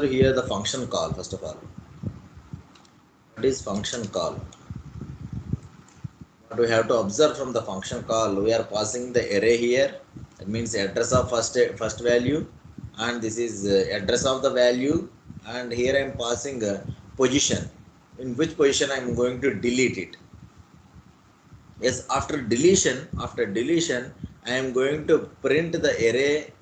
Here the function call. First of all, what is function call? What we have to observe from the function call, we are passing the array here. That means address of first value, and this is address of the value, and here I am passing position. In which position I am going to delete it. Yes, after deletion, I am going to print the array.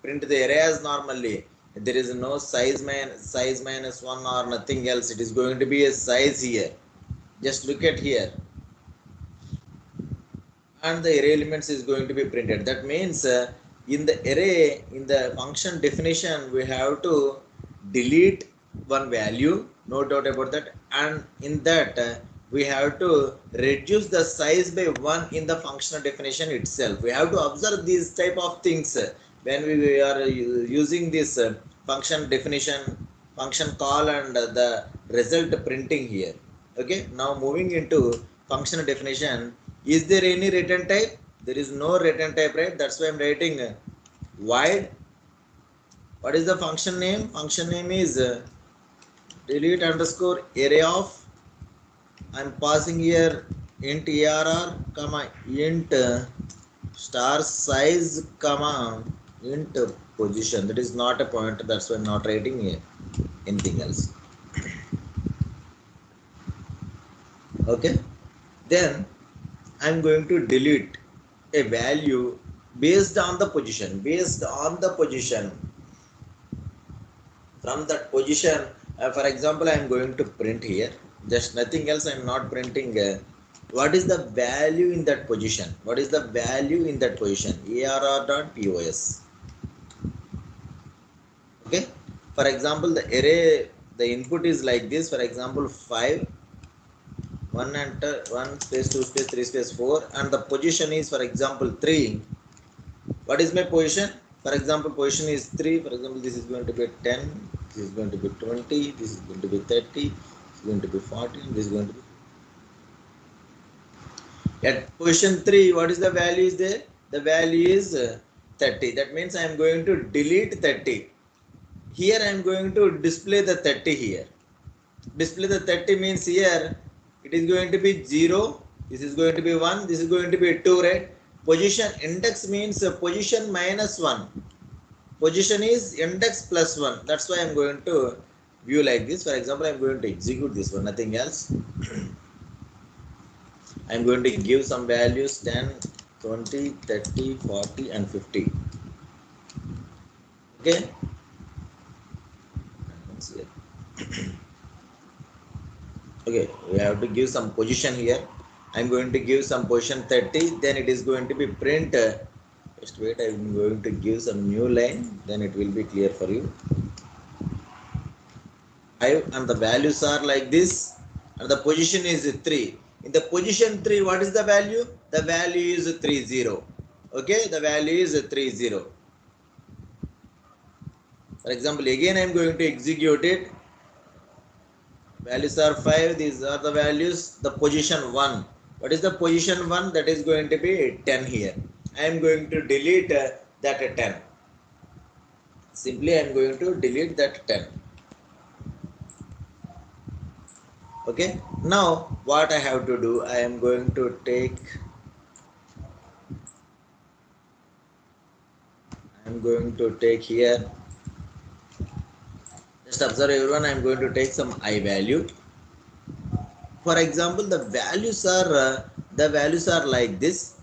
Print the array as normally. There is no size minus one or nothing else. It is going to be a size here. Just look at here, and the array elements is going to be printed. That means in the array, in the function definition, we have to delete one value, no doubt about that, and in that we have to reduce the size by 1 in the functional definition itself. We have to observe these type of things when we are using this function definition, function call, and the result printing here. Okay, now moving into functional definition. Is there any return type? There is no return type, right? That's why I'm writing void. What is the function name? Function name is delete underscore array of. I'm passing here int arr comma int star size comma int position. That is not a pointer. That's why I'm not writing here anything else. Okay. Then I'm going to delete a value based on the position. From that position, for example, I'm going to print here. Just nothing else. I'm not printing. What is the value in that position? What is the value in that position? arr.pos. Okay. For example, the array, the input is like this. For example, 5. 1 enter 1 space 2 space 3 space 4, and the position is, for example, 3. What is my position? For example, position is 3. For example, this is going to be 10, this is going to be 20, this is going to be 30, this is going to be 40, this is going to be. At position 3, what is the value is there? The value is 30. That means I am going to delete 30. Here I am going to display the 30 here. Display the 30 means here it is going to be 0, this is going to be 1, this is going to be 2, right? Position index means position minus 1. Position is index plus 1. That's why I am going to view like this. For example, I am going to execute this one, nothing else. I am going to give some values 10, 20, 30, 40 and 50. Okay. Okay, we have to give some position here. I'm going to give some position 30, then it is going to be print. Just wait, I'm going to give some new line, then it will be clear for you. And the values are like this, and the position is 3. In the position 3, what is the value? The value is 30. Okay, the value is 30. For example, again I'm going to execute it. Values are 5, these are the values. The position 1, what is the position 1? That is going to be 10 here. I am going to delete that 10. Simply I am going to delete that 10. Okay, now what I have to do, I am going to take, here, just observe everyone, I am going to take some I value. For example, the values are like this.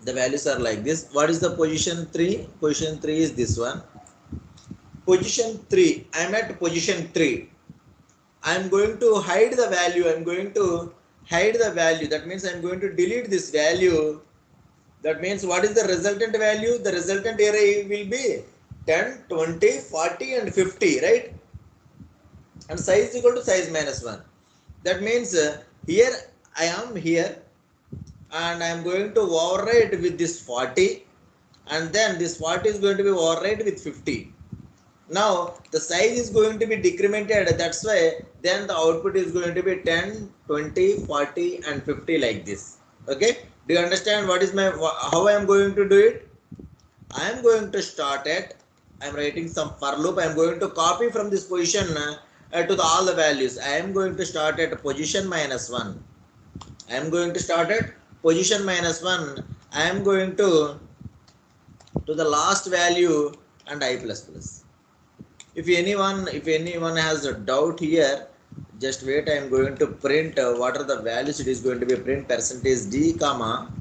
The values are like this. What is the position 3? Position 3 is this one. Position 3, I am at position 3. I am going to hide the value. That means I am going to delete this value. That means what is the resultant value? The resultant array will be 10, 20, 40 and 50, right? And size is equal to size minus 1. That means here I am here, and I am going to overwrite with this 40, and then this 40 is going to be overwrite with 50. Now the size is going to be decremented. That's why then the output is going to be 10, 20, 40 and 50 like this. Okay, do you understand what is how I am going to do it? I am going to start at I am writing some for loop. I am going to copy from this position to all the values. I am going to start at position minus 1. I am going to start at position minus 1. I am going to the last value and I plus plus. If anyone has a doubt here, just wait. I am going to print what are the values. It is going to be print percentage d comma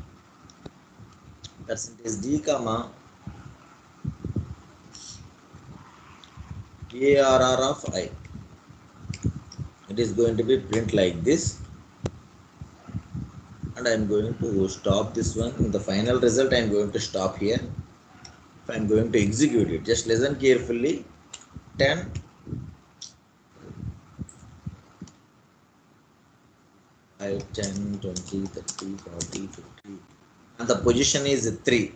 ARR of I. It is going to be print like this, and I am going to stop this one. In the final result, I am going to stop here. If I am going to execute it, just listen carefully. 10, 5, 10, 20, 30, 40, 50, and the position is 3.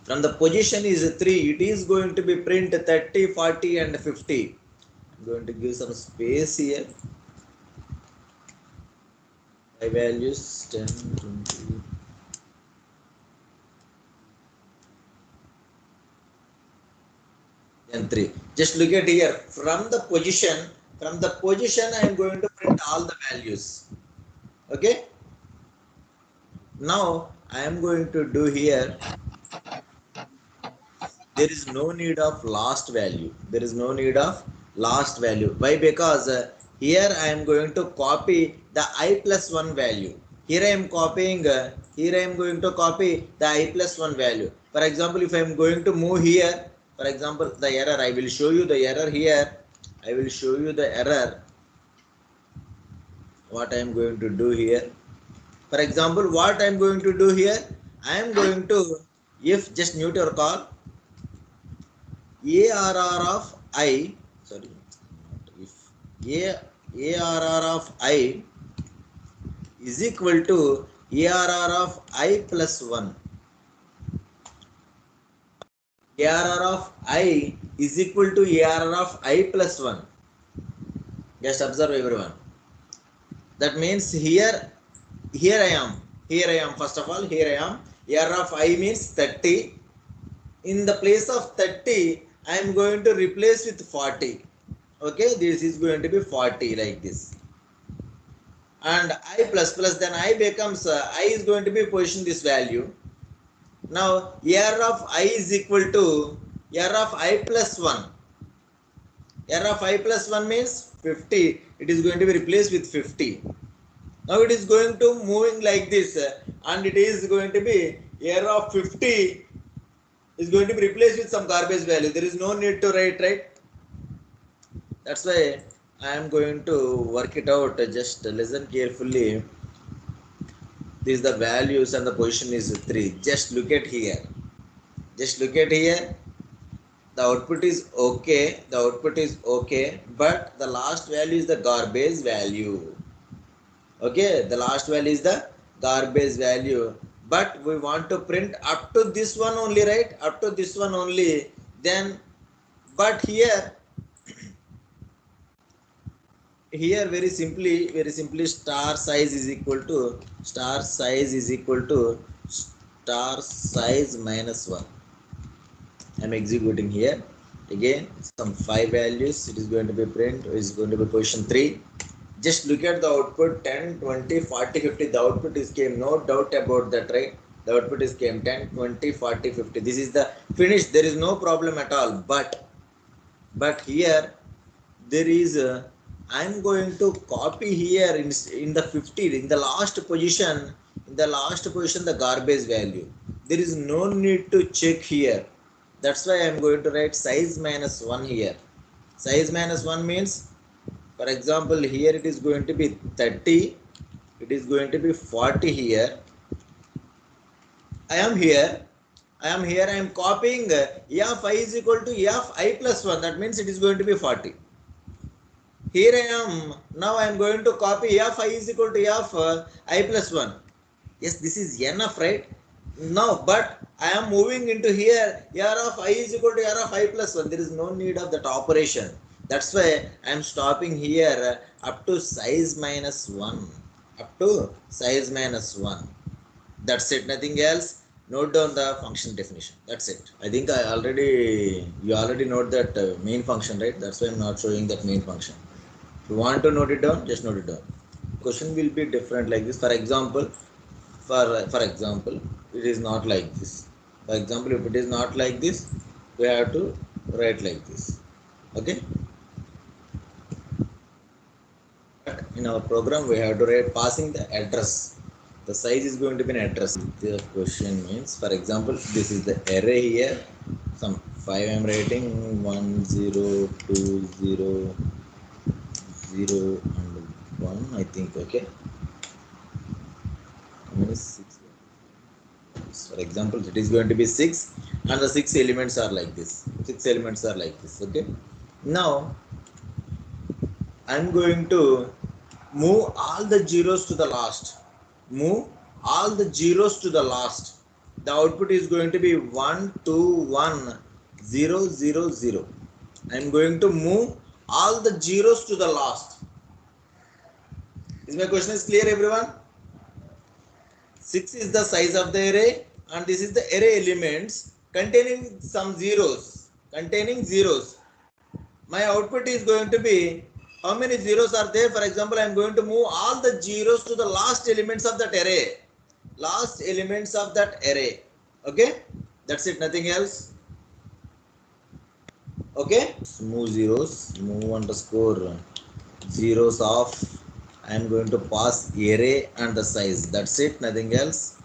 From the position is 3, it is going to be print 30, 40 and 50. I'm going to give some space here. 5 values, 10, 20, and 3. Just look at here. From the position I am going to print all the values. Okay. Now I am going to do here. There is no need of last value. Why? Because here I am going to copy the I plus 1 value. Here I am copying, here I am going to copy the I plus 1 value. For example, if I am going to move here, for example, the error, I will show you the error here. What I am going to do here. For example, what I am going to do here, I am going to, if just mute your call, ARR of I, sorry, if ARR of I is equal to ARR of I plus 1. ARR of I is equal to ARR of I plus 1. Just observe everyone. That means here I am. First of all, here I am. ARR of I means 30. In the place of 30, I am going to replace with 40. Okay, this is going to be 40 like this. And I plus plus, then I becomes, I is going to be position this value. Now, ARR of I is equal to ARR of I plus 1. ARR of I plus 1 means 50. It is going to be replaced with 50. Now it is going to moving like this, and it is going to be ARR of 50 is going to be replaced with some garbage value. There is no need to write, right? That's why I am going to work it out. Just listen carefully. These are the values and the position is 3. Just look at here. The output is okay. But the last value is the garbage value. Okay, the last value is the garbage value. But we want to print up to this one only, right? Up to this one only. Then, but here very simply star size is equal to star size minus 1. I am executing here. Again, some 5 values. It is going to be print. It is going to be position 3. Just look at the output 10, 20, 40, 50. The output is came. No doubt about that, right? The output is came 10, 20, 40, 50. This is the finish. There is no problem at all. But here there is I am going to copy here in the 50 in the last position the garbage value. There is no need to check here. That's why I am going to write size minus 1 here. Size minus 1 means, for example, here it is going to be 30. It is going to be 40 here. I am copying E of I is equal to E of I plus 1. That means it is going to be 40. Here I am. Now I am going to copy E of I is equal to E of I plus 1. Yes, this is enough, right? Now, but I am moving into here. R of I is equal to R of I plus 1. There is no need of that operation. That's why I am stopping here up to size minus 1. That's it, nothing else. note down the function definition. That's it. I think you already note that main function, right? That's why I'm not showing that main function. If you want to note it down, just note it down. Question will be different like this. For example, it is not like this. For example, if it is not like this, we have to write like this. Okay. But in our program, we have to write passing the address. The size is going to be an address. The question means, for example, this is the array here. Some 5 I am writing 1 0 2 0 0 and 1. I think okay. How many 6? For example, it is going to be 6, and the 6 elements are like this. 6 elements are like this. Okay. Now I'm going to move all the zeros to the last. Move all the zeros to the last. The output is going to be 1 2 1 0 0 0. I'm going to move all the zeros to the last. Is my question is clear, everyone? 6 is the size of the array, and this is the array elements containing some zeros. My output is going to be, how many zeros are there? For example, I am going to move all the zeros to the last elements of that array. Okay, that's it, nothing else. Okay, move zeros, move underscore zeros of, I am going to pass array and the size. That's it, nothing else.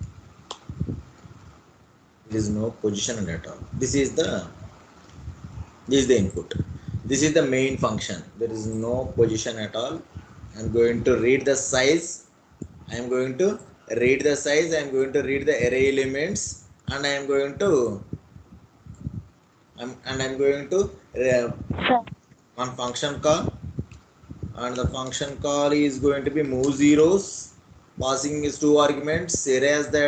There is no position at all. This is the input. This is the main function. There is no position at all. I am going to read the size. I am going to read the array elements, and I am going to one function call, and the function call is going to be move zeros, passing is 2 arguments, array as the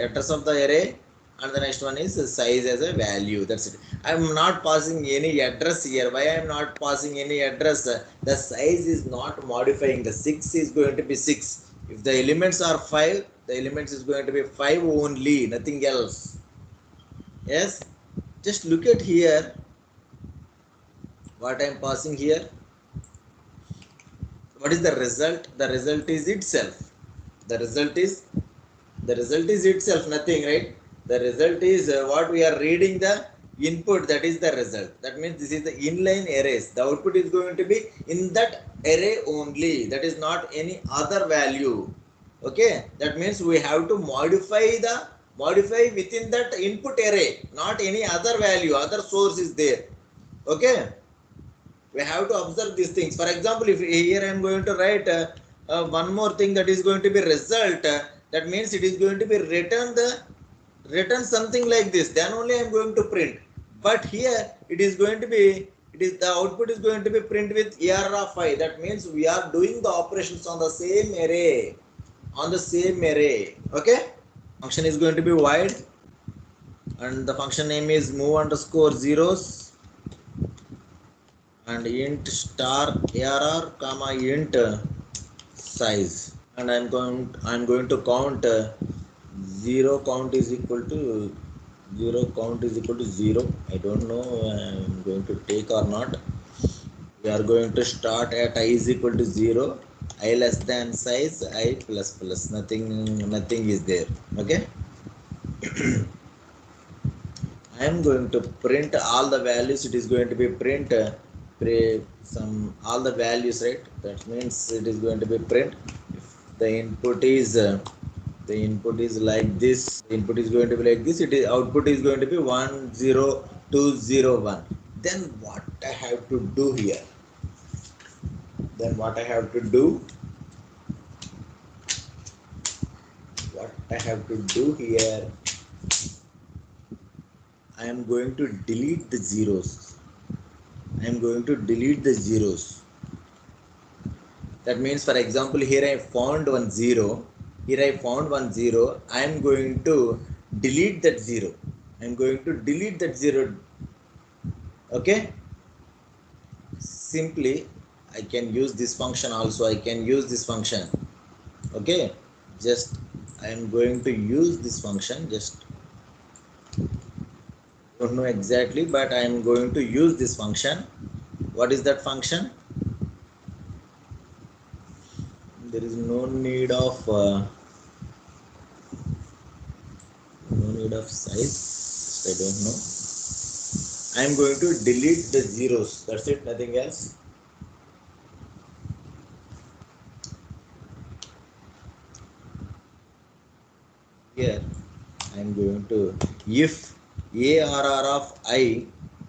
address of the array, and the next one is size as a value. That's it. I am not passing any address here. Why I am not passing any address? The size is not modifying. The 6 is going to be 6. If the elements are 5, the elements is going to be 5 only, nothing else. Yes, just look at here what I am passing here. What is the result? The result is itself. The result is itself, nothing, right? The result is what we are reading, the input, that is the result. That means this is the inline arrays. The output is going to be in that array only. That is not any other value. Okay, that means we have to modify within that input array, not any other value, other source is there. Okay, we have to observe these things. For example, if here I am going to write one more thing, that is going to be result, that means it is going to be written something like this, then only I am going to print. But here it is going to be, the output is going to be print with ARR of 5. That means we are doing the operations on the same array. Okay, function is going to be void, and the function name is move underscore zeros and int star ARR comma int size, and I'm going to count 0 count is equal to 0. I don't know I'm going to take or not. We are going to start at I is equal to 0, I less than size, I plus plus, nothing is there. Okay. I am going to print all the values. It is going to be print all the values, right? That means it is going to be print. If the input is like this, the input is going to be like this. Output is going to be 1 0 2 0 1. Then what I have to do here? I am going to delete the zeros. That means, for example, here I found 1 0. I am going to delete that 0. Okay. Simply, I can use this function also. Okay. Just I am going to use this function. Just Don't know exactly, but I am going to use this function. What is that function? There is no need of size. I don't know. I am going to delete the zeros. That's it, nothing else. Here I am going to, if arr of I,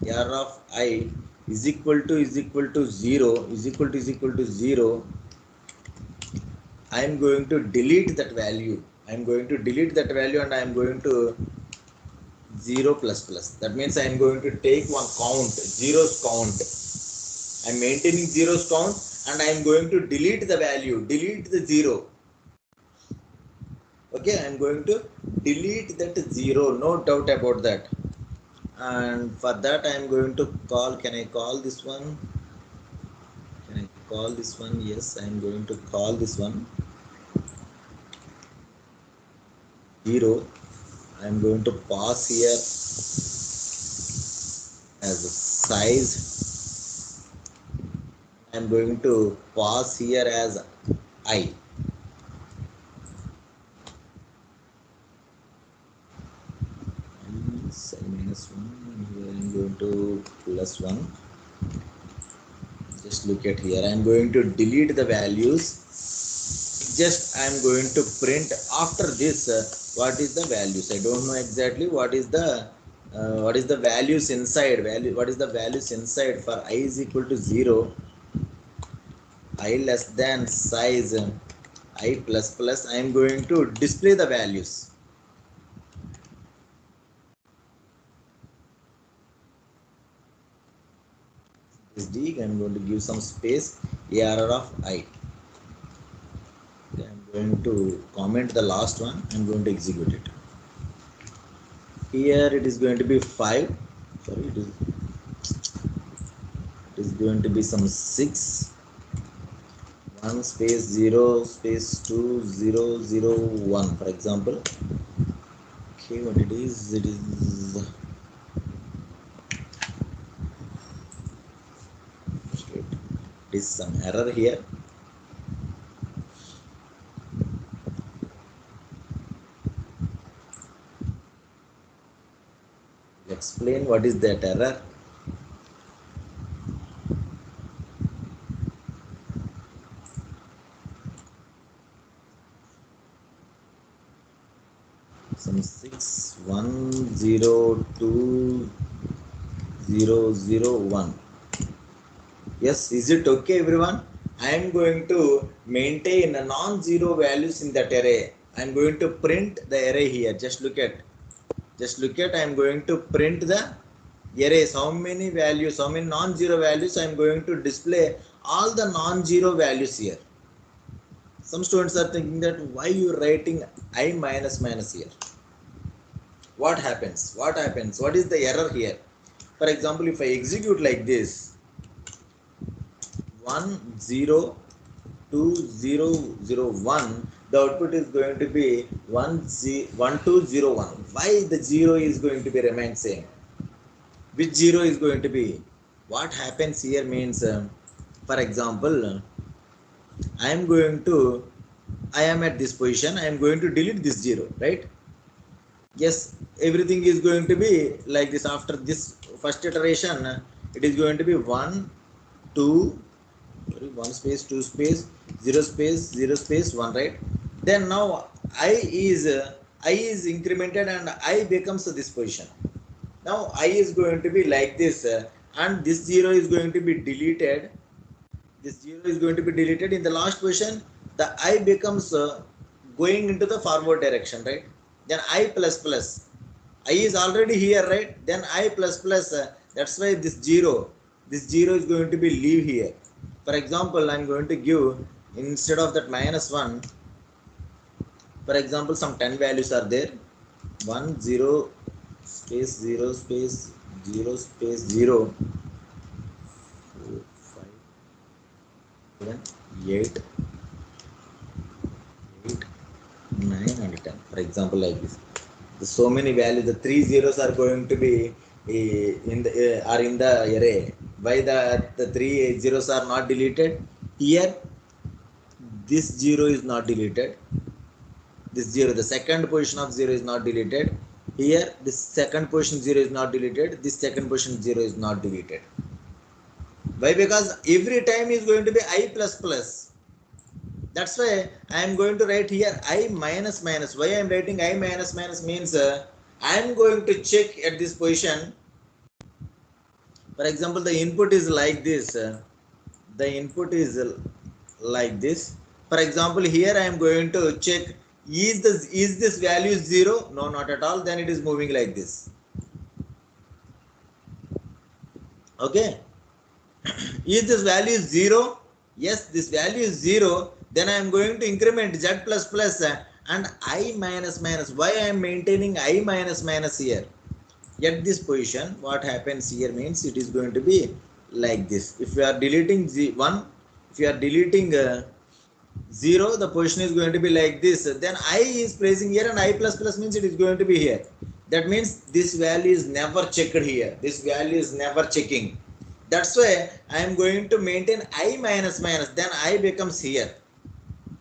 arr of I is equal to 0, is equal to 0, I am going to delete that value. I am going to delete that value and I am going to 0 plus plus. That means I am going to take one count, zeros count. I am maintaining zeros count and I am going to delete the value, delete the 0. Okay, I am going to delete that 0, no doubt about that. And for that I am going to call, can I call this one? Can I call this one? Yes, I am going to call this one 0. I am going to pass here as a size. I am going to pass here as I. Minus 1, here I am going to plus 1. Just look at here, I am going to delete the values. Just I am going to print after this what is the values. I don't know exactly what is the values inside. What is the values inside for I is equal to 0, I less than size I plus plus. I am going to display the values. This D, I am going to give some space, arr of I. I am going to comment the last one. I am going to execute it. Here it is going to be 5. Sorry, it is going to be some 6. 1 space 0 space 2 0 0 1, for example. Okay, what it is? It is some error here. Explain what is that error. Some 6 1 0 2 0 0 1. Yes, is it okay, everyone? I am going to maintain a non-zero values in that array. I am going to print the array here. Just look at. I am going to print the arrays. How many values, how many non-zero values I am going to display all the non-zero values here. Some students are thinking that why you writing I minus minus here. What happens? What is the error here? For example, if I execute like this, 1 0 2 0 0 1, the output is going to be 1 2 0 1. Why the 0 is going to be remain same? Which 0 is going to be? What happens here means, for example, I am at this position. I am going to delete this 0, right? Yes, everything is going to be like this. After this first iteration, it is going to be 1 2 1 space 2 space 0 space 0 space 1, right? Then now I is incremented and I becomes this position. Now I is going to be like this, and this 0 is going to be deleted. This 0 is going to be deleted. In the last position, the I becomes going into the forward direction, right? Then I plus plus, I is already here, right? Then I plus plus, that's why this 0 is going to be leave here. For example, I'm going to give, instead of that minus 1, for example, some 10 values are there. 1 0 space 0 space 0 space 0 4 5 7 8 8 9 and 10, for example, like this. So many values, the 3 zeros are going to be in the are in the array. Why the three zeros are not deleted? Here this zero is not deleted. This zero, the second position of zero is not deleted. Here this second position zero is not deleted. This second position zero is not deleted. Why? Because every time is going to be I plus plus. That's why I am going to write here I minus minus. Why I am writing I minus minus means I am going to check at this position. For example, the input is like this. The input is like this. For example, here I am going to check is this value 0? No, not at all. Then it is moving like this. Okay. Is this value 0? Yes, this value is 0. Then I am going to increment z plus plus and I minus minus. Why I am maintaining I minus minus here? At this position, what happens here means it is going to be like this. If you are deleting 1, if you are deleting 0, the position is going to be like this. Then I is placing here and I plus plus means it is going to be here. That means this value is never checked here. This value is never checking. That's why I am going to maintain I minus minus. Then I becomes here.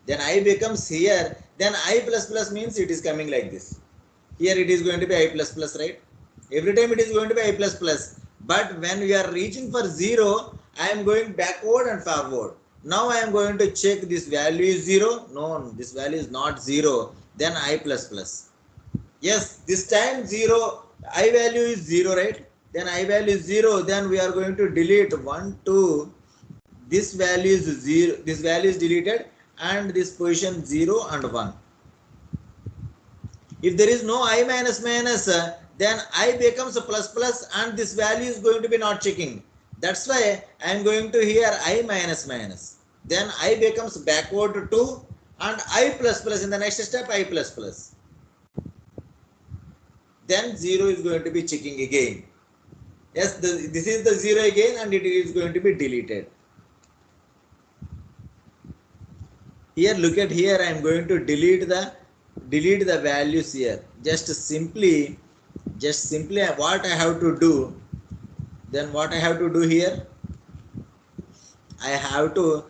Then I becomes here. Then I plus plus means it is coming like this. Here it is going to be I plus plus, right? Every time it is going to be I plus plus. But when we are reaching for 0, I am going backward and forward. Now I am going to check this value is 0. No, this value is not 0. Then I plus plus. Yes, this time 0, I value is 0, right? Then I value is 0. Then we are going to delete 1, 2. This value is 0. This value is deleted and this position 0 and 1. If there is no I minus minus, then I becomes a plus plus and this value is going to be not checking. That's why I am going to here I minus minus. Then I becomes backward to 2 and I plus plus in the next step I plus plus. Then 0 is going to be checking again. Yes, this is the 0 again and it is going to be deleted. Here look at here, I am going to delete the values here. Just simply what I have to do. Then what I have to do here, I have to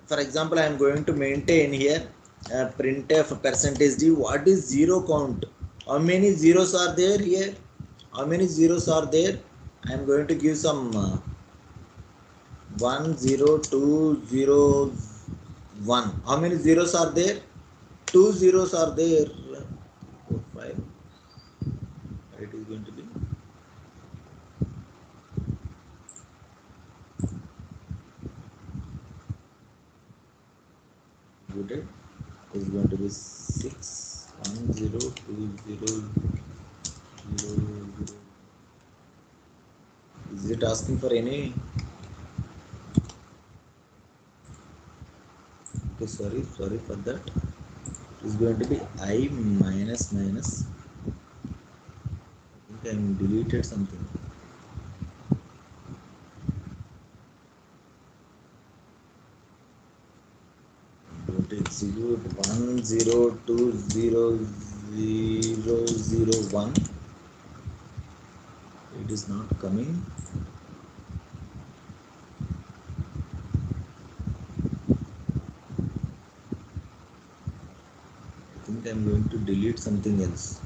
for example I am going to maintain here printf percentage d. What is 0 count? How many zeros are there here? How many zeros are there? I am going to give some 1 0 2 0 1. How many zeros are there? 2 zeros are there. 4 5. It is going to be good. Is going to be 6 1 0 2 0 0 0. Is it asking for any? Okay, sorry for that. It is going to be I minus minus. I think I deleted something. To execute 1 0 2 0 0 0 1. It is not coming. I think I am going to delete something else.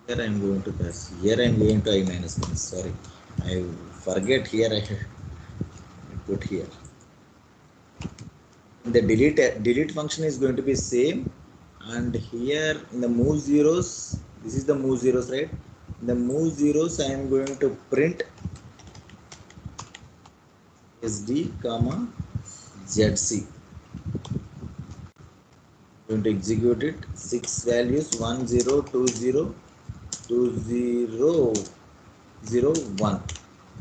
Here I am going to pass. Here I am going to I minus minus. Sorry, I forget here. I put here. The delete function is going to be same, and here in the move zeros, this is the move zeros, right? In the move zeros, I am going to print SD comma ZC. Going to execute it. 6 values 1 0 2 0 2 0 0 1.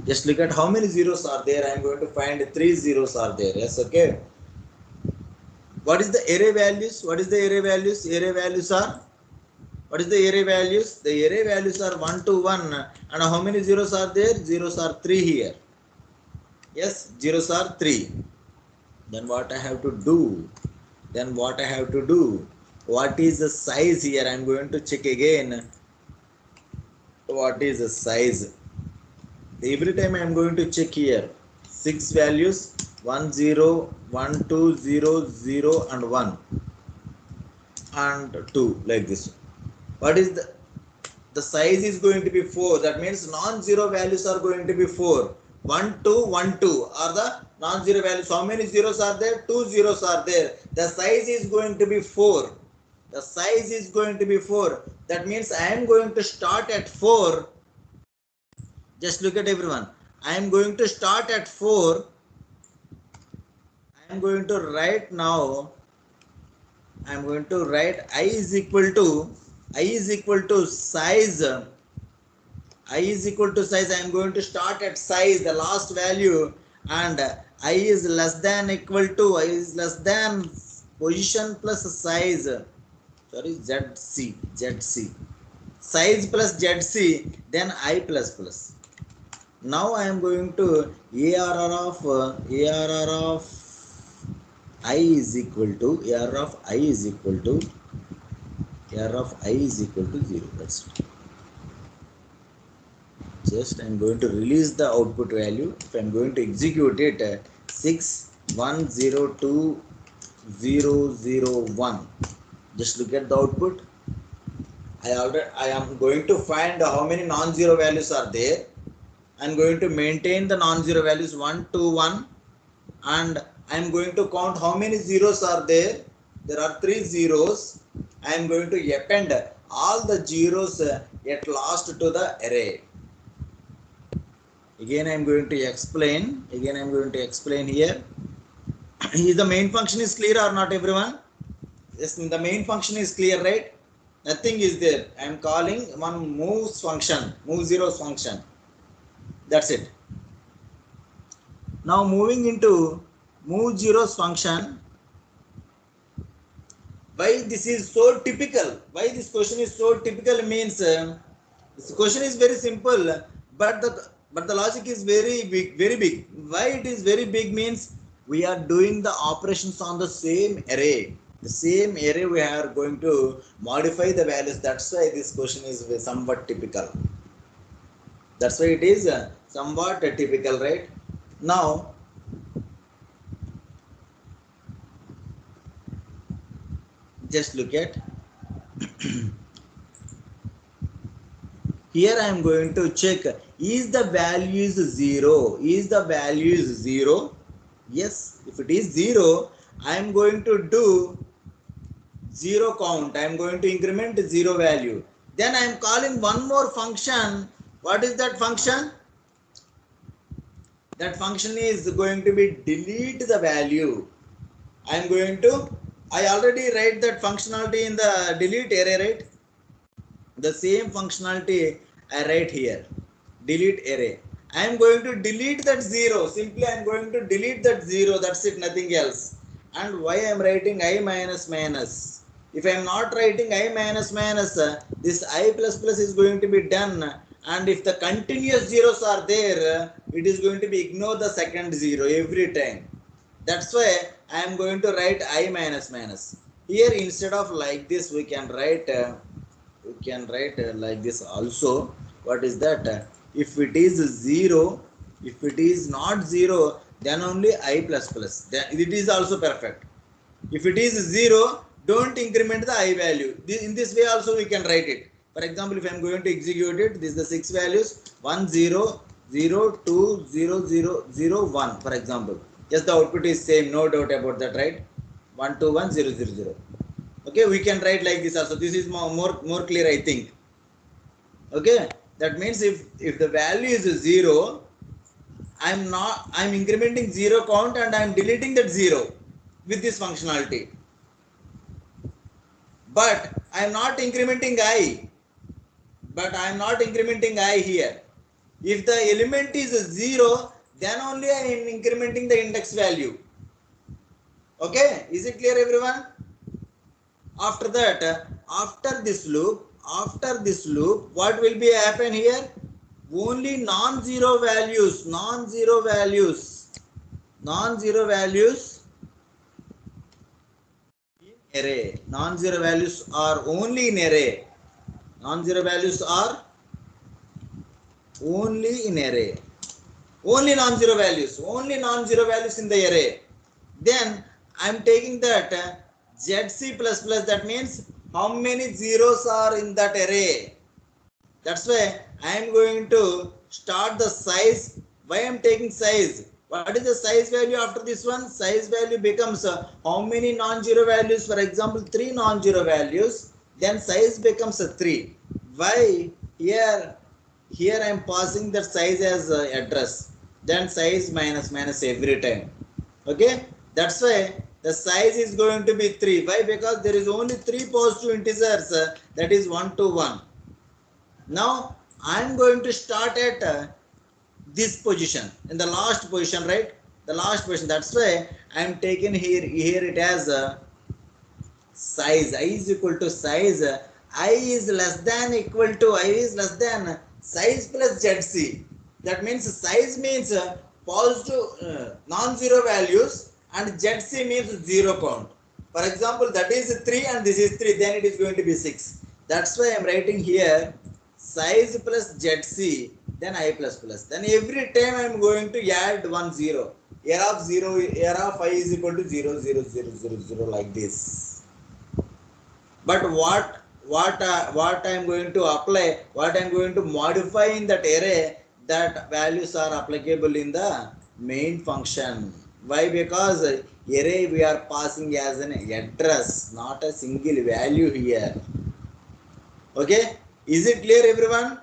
Just look at how many zeros are there. I am going to find 3 zeros are there. Yes, okay. What is the array values? What is the array values? Array values are, What is the array values? The array values are 1 to 1, and how many zeros are there? Zeros are 3 here. Yes, zeros are 3. Then what I have to do? What is the size here? I am going to check again. What is the size? Every time I am going to check here. 6 values, 1 0, 1 2 0 0 and 1 and 2, like this. What is the size is going to be 4. That means non-zero values are going to be 4. 1 2 1 2 are the non-zero values. How many zeros are there? 2 zeros are there. The size is going to be 4. The size is going to be 4. That means I am going to start at 4. Just look at everyone. I am going to start at 4. I am going to write now. I am going to write I is equal to size. I is equal to size. I am going to start at size, the last value, and I is less than equal to, I is less than position plus size. Sorry, ZC. Size plus ZC, then I plus plus. Now I am going to ARR of I is equal to 0. That's it. Just I am going to release the output value. If I am going to execute it, 6 1 0 2 0 0 1. Just look at the output. I am going to find how many non-zero values are there. I am going to maintain the non-zero values 1 2 1, and I am going to count how many zeros are there. There are 3 zeros. I am going to append all the zeros at last to the array. Again I am going to explain here. Is the main function is clear or not, everyone? Yes, the main function is clear, right? Nothing is there. I am calling one moves function, move zeros function. That's it. Now moving into move zeros function. Why this is so typical? Why this question is so typical means this question is very simple, but the logic is very big. Why it is very big means we are doing the operations on the same array. The same array we are going to modify the values. That's why this question is somewhat typical. That's why it is somewhat typical, right? Now just look at here. I am going to check, is the value is 0? Yes, if it is 0, I am going to do 0 count. I am going to increment 0 value. Then I am calling one more function. What is that function? That function is going to be delete the value. I already write that functionality in the delete array, right? The same functionality I write here, delete array. I am going to delete that 0. Simply I am going to delete that 0. That's it, nothing else. And why I am writing I minus minus? If I am not writing I minus minus, this I plus plus is going to be done. And if the continuous zeros are there, it is going to be ignore the second 0 every time. That's why I am going to write I minus minus. Here instead of like this, we can write like this also. What is that? If it is 0, if it is not 0, then only I plus plus. Then it is also perfect. If it is 0, don't increment the I value. In this way also we can write it. For example, if I am going to execute it, this is the 6 values 1 0 0 2 0 0 0 1. For example, just the output is same, no doubt about that, right? 1 2 1 0 0 0. Okay, we can write like this also. This is more clear, I think. Okay, that means if the value is 0, I'm incrementing 0 count and I'm deleting that 0 with this functionality. But I'm not incrementing I. Here. If the element is 0, then only I am incrementing the index value. Okay, is it clear, everyone? After that, after this loop, after this loop, what will be happen here? Only non-zero values, non-zero values in array. Non-zero values are only in array. Non-zero values are only in array. Only non-zero values in the array. Then I am taking that ZC plus plus, that means how many zeros are in that array. That's why I am going to start the size. Why I am taking size? What is the size value after this one? Size value becomes how many non-zero values? For example, 3 non-zero values. Then size becomes 3. Why? Here I am passing that size as address. Then size minus every time. Okay, that's why the size is going to be 3. Why? Because there is only 3 positive integers, that is 1 to 1. Now I am going to start at this position, in the last position, right? The last position. That's why I am taking here it has size. I is equal to size. I is less than size plus ZC. That means size means positive non-zero values, and ZC means 0 count. For example, that is 3 and this is 3, then it is going to be 6. That's why I am writing here size plus ZC, then I plus plus. Then every time I am going to add 1 0. Here of I is equal to 0 0 0 0 0, like this. But what I am going to apply, what I am going to modify in that array, that values are applicable in the main function. Why? Because array we are passing as an address, not a single value here. Okay, is it clear, everyone?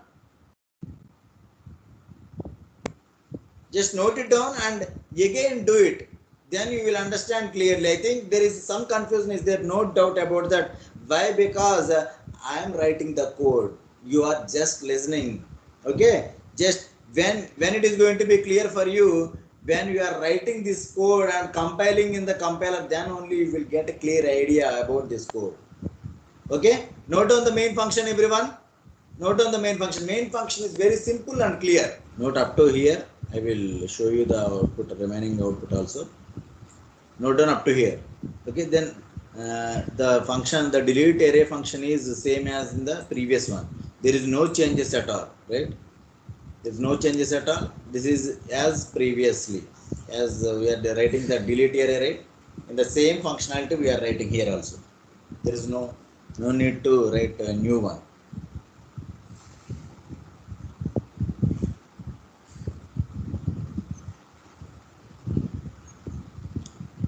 Just note it down and again do it, then you will understand clearly. I think there is some confusion is there, no doubt about that. Why? Because I am writing the code, you are just listening. Okay, just when it is going to be clear for you, when you are writing this code and compiling in the compiler, then only you will get a clear idea about this code. Okay, note down the main function, everyone. Note down the main function. Main function is very simple and clear. Note up to here. I will show you the output, remaining output also. Note down up to here. Okay, then the function, the delete array function is the same as in the previous one. There is no changes at all, right? There is no changes at all. This is as previously, as we are writing the delete array, right? In the same functionality we are writing here also. There is no need to write a new one.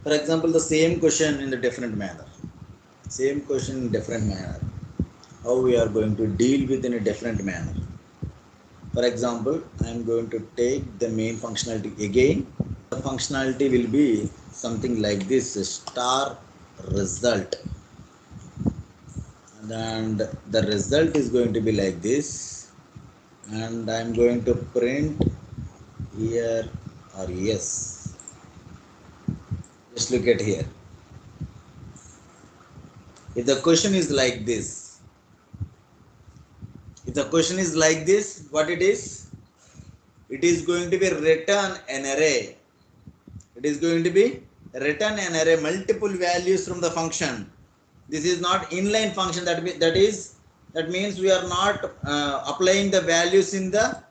For example, the same question in a different manner. Same question in different manner. How we are going to deal with in a different manner. For example, I am going to take the main functionality again. The functionality will be something like this: star result. And the result is going to be like this. And I am going to print here or yes. Just look at here. If the question is like this, what it is? It is going to be return an array. It is going to be return an array, multiple values from the function. This is not inline function. That means we are not applying the values in the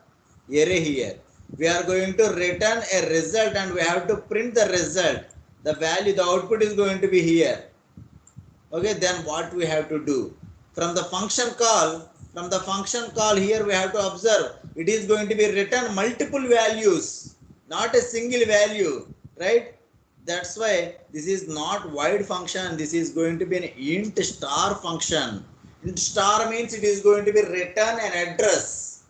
array here. We are going to return a result and we have to print the result. The value, the output is going to be here. Okay, then what we have to do? From the function call here we have to observe, it is going to be return multiple values, not a single value, right? That's why this is not void function. This is going to be an int star function. Int star means it is going to be return an address.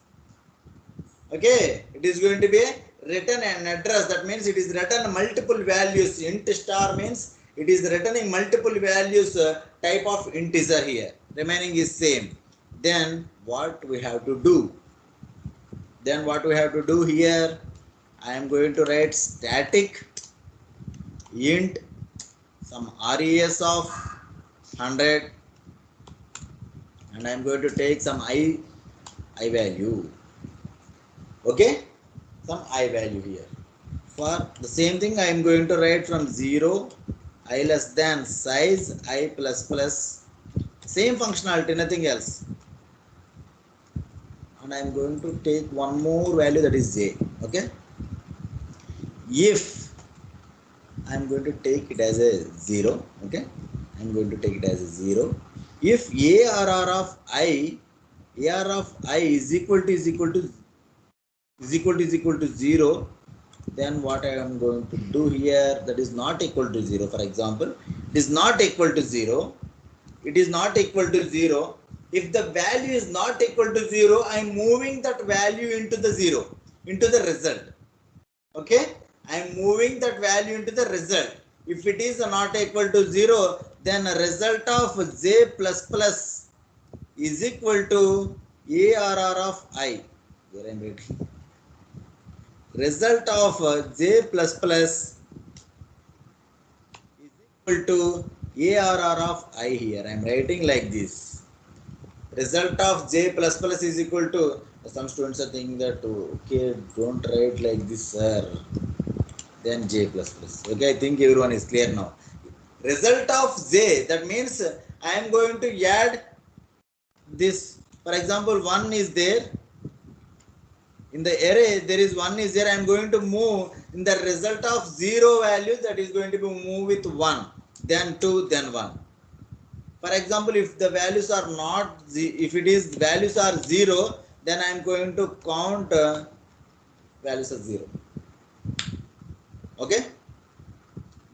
Okay, it is going to be return an address. That means it is return multiple values. Int star means it is returning multiple values, type of integer here. Remaining is same. Then what we have to do? Here, I am going to write static int some res of 100 and I am going to take some I value. Okay, some I value here. For the same thing, I am going to write from 0 I less than size I plus plus, same functionality, nothing else. And I am going to take one more value, that is j. Okay, if I am going to take it as a 0. Okay, I am going to take it as a 0. If ARR of I is equal to 0, then what I am going to do here, that is not equal to 0. For example, it is not equal to 0. It is not equal to 0. If the value is not equal to 0, I am moving that value into the 0, into the result. Okay, I am moving that value into the result. If it is not equal to 0, then a result of j plus plus is equal to ARR of I. Here I am writing. Result of j plus plus is equal to ARR of I. Here I am writing like this. Result of j plus plus is equal to, some students are thinking that okay, don't write like this, sir. Then j plus plus. Okay, I think everyone is clear now. Result of j, that means I am going to add this. For example, 1 is there. In the array, there is 1 is there. I am going to move in the result of 0 value, that is going to be move with 1, then 2, then 1. For example, if the values are not, if it is values are 0, then I am going to count values of 0. Okay.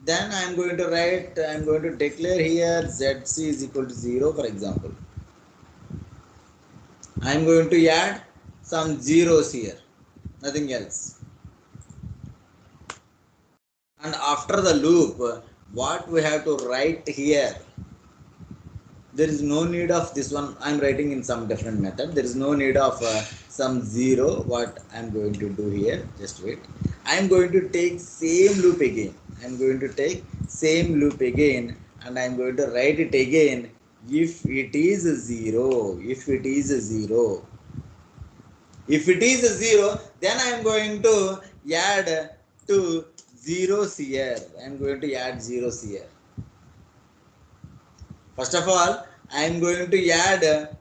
Then I am going to write, I am going to declare here ZC is equal to 0, for example. I am going to add some zeros here, nothing else. And after the loop, what we have to write here, there is no need of this one. I am writing in some different method. There is no need of some 0. What I am going to do here, just wait. I am going to take same loop again. I am going to take same loop again, and I am going to write it again. If it is 0, if it is 0, if it is 0, then I am going to add two zeros here. I am going to add zeros here. First of all, I am going to add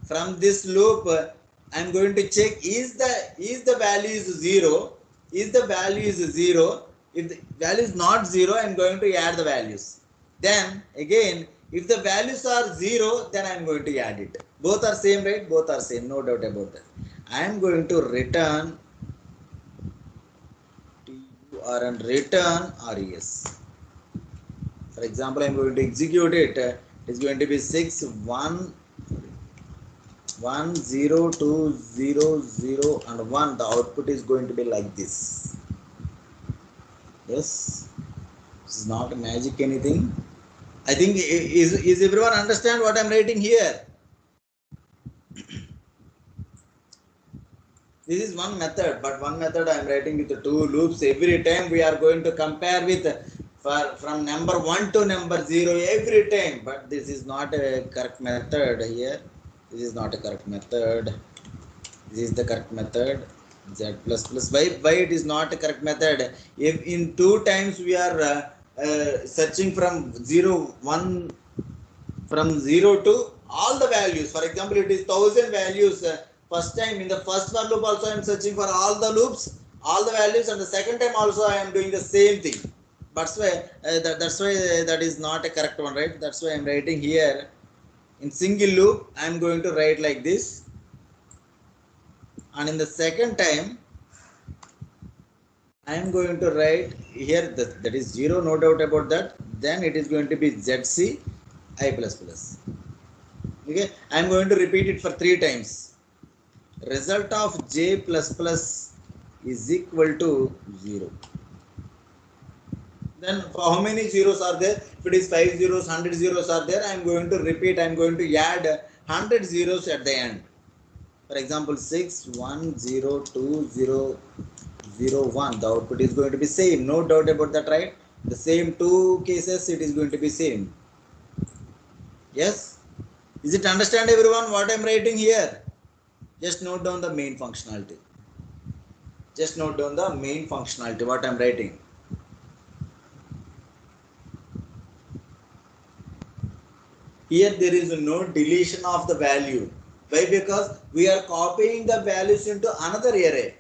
from this loop. I am going to check is the value is 0. Is the value is 0? If the value is not 0, I am going to add the values. Then again, if the values are 0, then I am going to add it. Both are same, right? Both are same, no doubt about that. I am going to return TUR and return RES. For example, I am going to execute it. It is going to be 6 1 1 0 2 0 0 and 1. The output is going to be like this. Yes, this is not magic anything. I think is everyone understand what I am writing here? This is one method, but one method I am writing with the two loops. Every time we are going to compare with from number 1 to number 0 every time. But this is not a correct method here. This is not a correct method. This is the correct method. Z plus plus. Why it is not a correct method? If in 2 times we are searching from 0 1 from 0 to all the values. For example, it is 1000 values. First time in the first for loop also I am searching for all the loops, all the values, and the second time also I am doing the same thing. That's why that is not a correct one, right? That's why I am writing here in single loop. I am going to write like this, and in the second time I am going to write here that is 0, no doubt about that. Then it is going to be ZC I plus plus. Okay, I am going to repeat it for 3 times. Result of j plus plus is equal to 0. Then for how many zeros are there? If it is 5 zeros, 100 zeros are there, I am going to repeat, I am going to add 100 zeros at the end. For example, 6 1 0 2 0 0 1. The output is going to be same, no doubt about that, right? The same 2 cases, it is going to be same. Yes. Is it understand everyone what I'm writing here? Just note down the main functionality. Just note down the main functionality what I'm writing. Here there is no deletion of the value. Why? Because we are copying the values into another array.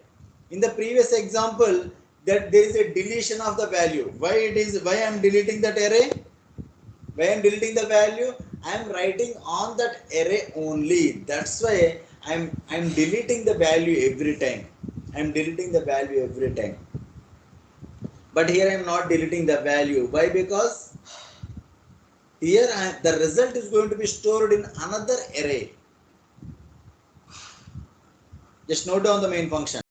In the previous example, that there is a deletion of the value. Why I am deleting that array? Why I am deleting the value? I am writing on that array only. That's why I'm deleting the value every time. I'm deleting the value every time. But here I am not deleting the value. Why? Because here the result is going to be stored in another array. Just note down the main function.